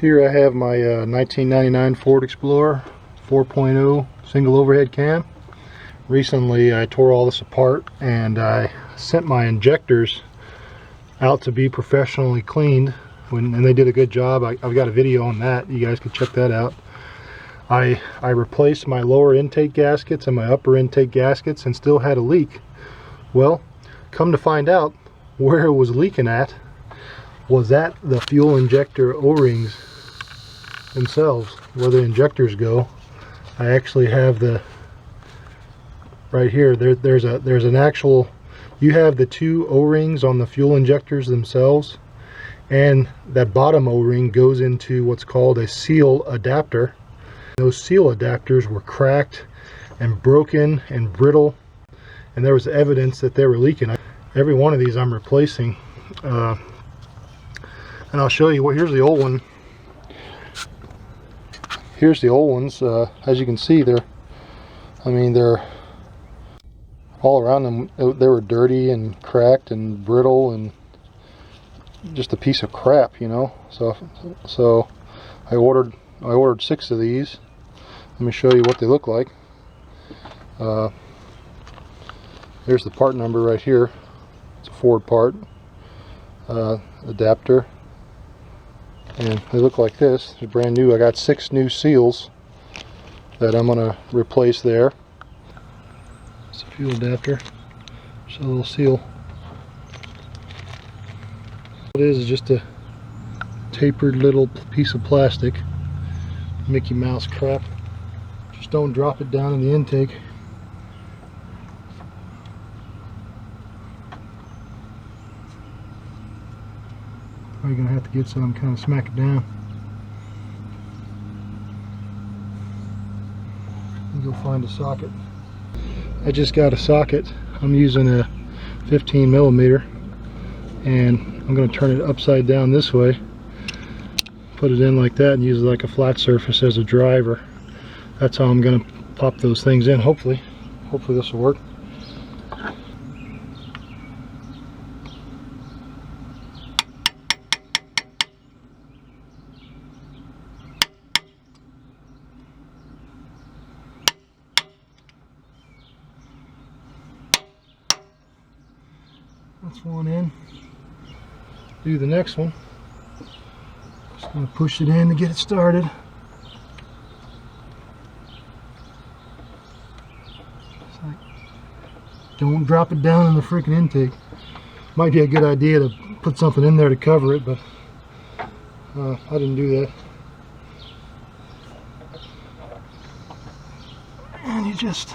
Here I have my 1999 Ford Explorer 4.0 single overhead cam. Recently I tore all this apart and I sent my injectors out to be professionally cleaned, and they did a good job. I've got a video on that, you guys can check that out. I replaced my lower intake gaskets and my upper intake gaskets and still had a leak. Well, come to find out, where it was leaking at was at the fuel injector O-rings themselves, where the injectors go. I actually have the right here, there's an actual, you have the two O-rings on the fuel injectors themselves, and that bottom O-ring goes into what's called a seal adapter. Those seal adapters were cracked and broken and brittle, and there was evidence that they were leaking. Every one of these I'm replacing, and I'll show you what. Here's the old one. Here's the old ones. As you can see, they're all around them. They were dirty and cracked and brittle and just a piece of crap, you know. So I ordered 6 of these. Let me show you what they look like. Here's the part number right here. It's a Ford part, adapter, and they look like this. They're brand new. I got 6 new seals that I'm gonna replace there. It's a fuel adapter. Just a little seal. What it is just a tapered little piece of plastic. Mickey Mouse crap. Just don't drop it down in the intake. Probably gonna have to get some, kind of smack it down. Go find a socket. I just got a socket. I'm using a 15 millimeter, and I'm going to turn it upside down this way, put it in like that, and use it like a flat surface as a driver. That's how I'm going to pop those things in. Hopefully this will work. That's one in. Do the next one. Just going to push it in to get it started. It's like, don't drop it down in the freaking intake. Might be a good idea to put something in there to cover it, but I didn't do that. And you just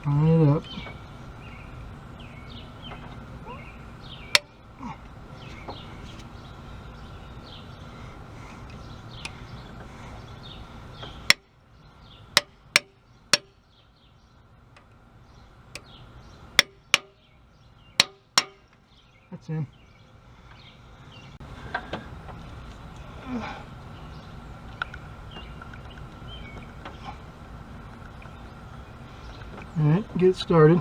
line it up. That's in. Alright, get started.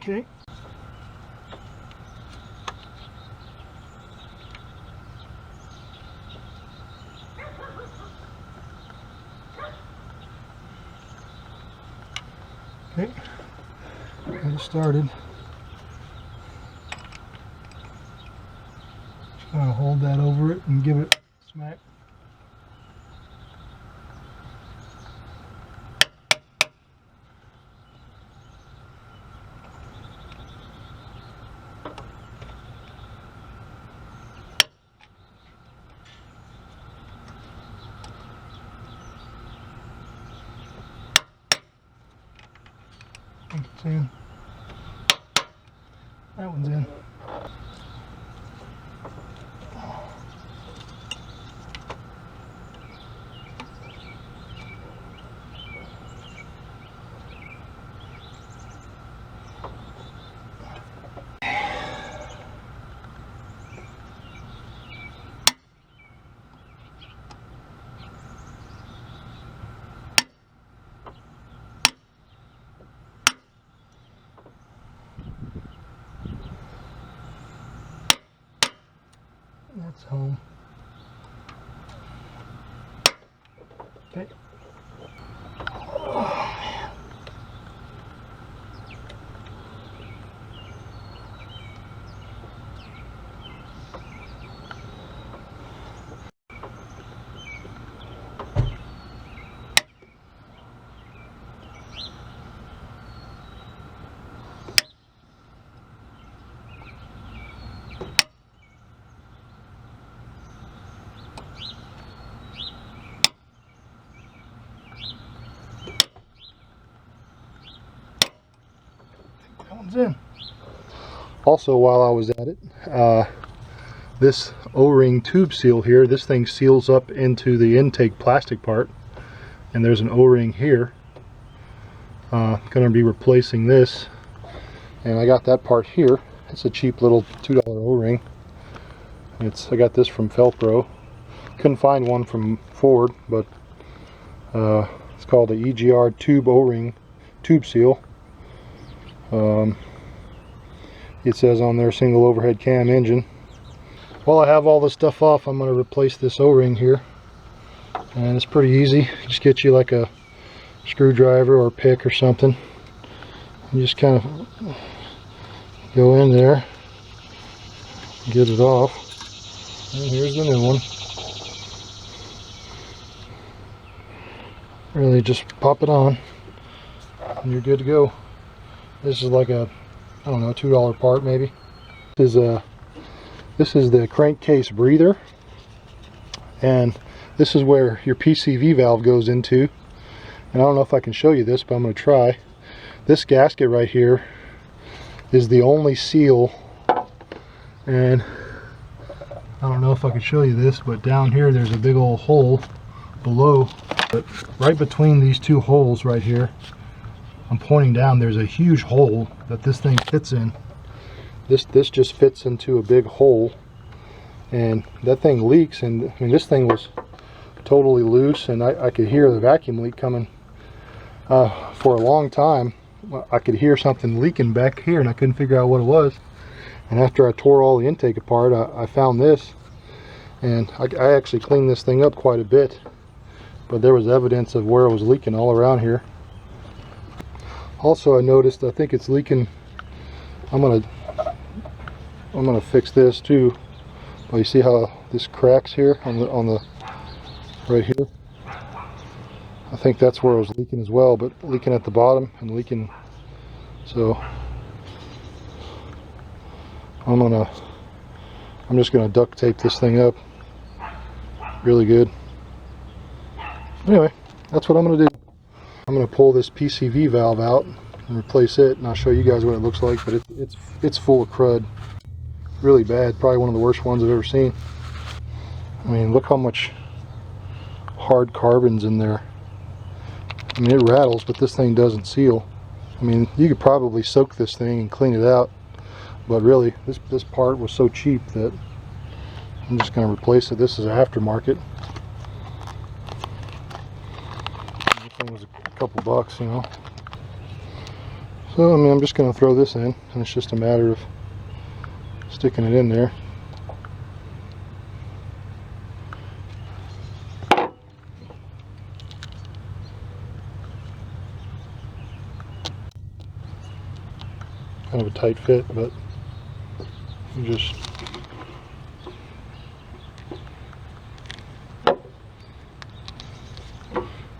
Okay. Okay. Got it started. Just gonna hold that over it and give it a smack. It's in. That one's in. That's home. Okay. That one's in. Also, while I was at it, this O-ring tube seal here, this thing seals up into the intake plastic part, and there's an O-ring here. Going to be replacing this, and I got that part here. It's a cheap little $2 O-ring. I got this from Felpro. Couldn't find one from Ford, but it's called the EGR tube O-ring tube seal. It says on there single overhead cam engine. While I have all this stuff off, I'm going to replace this O-ring here, and it's pretty easy. Just get you like a screwdriver or pick or something, and just kind of go in there, get it off, and here's the new one. Really just pop it on and you're good to go. This is like a, I don't know, $2 part maybe. This is the Crankcase Breather, and this is where your PCV valve goes into. And I don't know if I can show you this, but I'm going to try. This gasket right here is the only seal, and I don't know if I can show you this, but down here there's a big old hole below. But right between these two holes right here, I'm pointing down, there's a huge hole that this thing fits in. This just fits into a big hole, and that thing leaks. And I mean, this thing was totally loose, and I could hear the vacuum leak coming for a long time. I could hear something leaking back here, and I couldn't figure out what it was. And after I tore all the intake apart, I found this, and I actually cleaned this thing up quite a bit, but there was evidence of where it was leaking all around here. Also, I noticed, I think it's leaking. I'm gonna fix this too. Well, you see how this cracks here on the right here? I think that's where it was leaking as well, but leaking at the bottom and leaking. So I'm just gonna duct tape this thing up really good. Anyway, that's what I'm gonna do. I'm gonna pull this PCV valve out and replace it, and I'll show you guys what it looks like. But it's full of crud, really bad. Probably one of the worst ones I've ever seen. I mean, look how much hard carbon's in there. I mean, it rattles, but this thing doesn't seal. I mean, you could probably soak this thing and clean it out, but really, this part was so cheap that I'm just going to replace it. This is aftermarket. This thing was a couple bucks, you know. So, I mean, I'm just going to throw this in, and it's just a matter of sticking it in there. Kind of a tight fit, but you just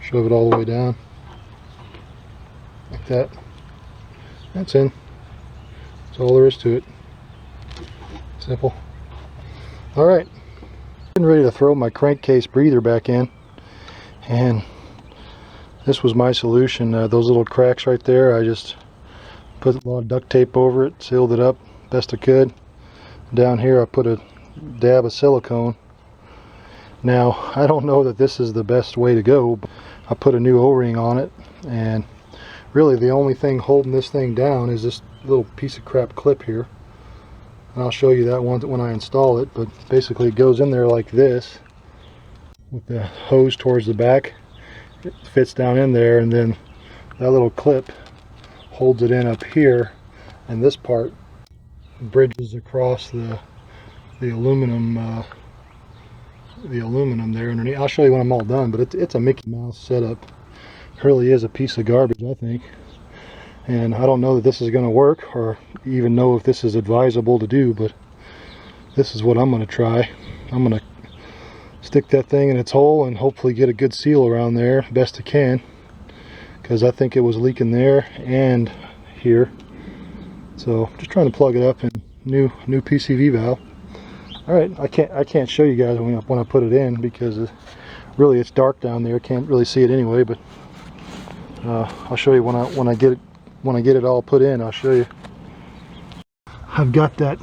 shove it all the way down like that. That's in. That's all there is to it. Simple. Alright, getting ready to throw my crankcase breather back in, and this was my solution. Those little cracks right there, I just put a lot of duct tape over it, sealed it up best I could. Down here I put a dab of silicone. Now, I don't know that this is the best way to go, but I put a new O-ring on it, and really the only thing holding this thing down is this little piece of crap clip here. And I'll show you that one when I install it, but basically it goes in there like this with the hose towards the back. It fits down in there, and then that little clip holds it in up here, and this part bridges across the the aluminum there underneath. I'll show you when I'm all done, but it's a Mickey Mouse setup. It really is a piece of garbage, I think. And I don't know that this is going to work, or even know if this is advisable to do, but this is what I'm going to try. I'm going to stick that thing in its hole and hopefully get a good seal around there best I can, because I think it was leaking there and here. So just trying to plug it up, and new PCV valve. Alright, I can't show you guys when I put it in, because really it's dark down there. Can't really see it anyway, but I'll show you when I get it all put in. I'll show you. I've got that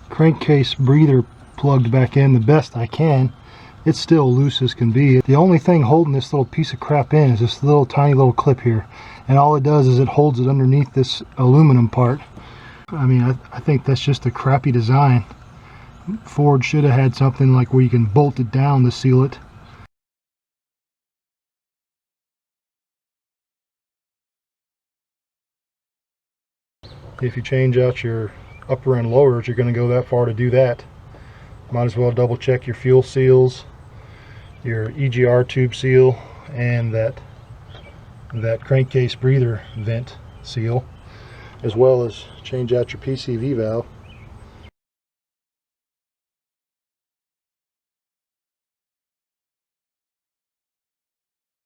crankcase breather plugged back in the best I can. It's still loose as can be. The only thing holding this little piece of crap in is this tiny little clip here, and all it does is it holds it underneath this aluminum part. I mean, I think that's just a crappy design. Ford should have had something like where you can bolt it down to seal it. If you change out your upper and lowers, you're going to go that far to do that. Might as well double check your fuel seals, your EGR tube seal, and that crankcase breather vent seal, as well as change out your PCV valve.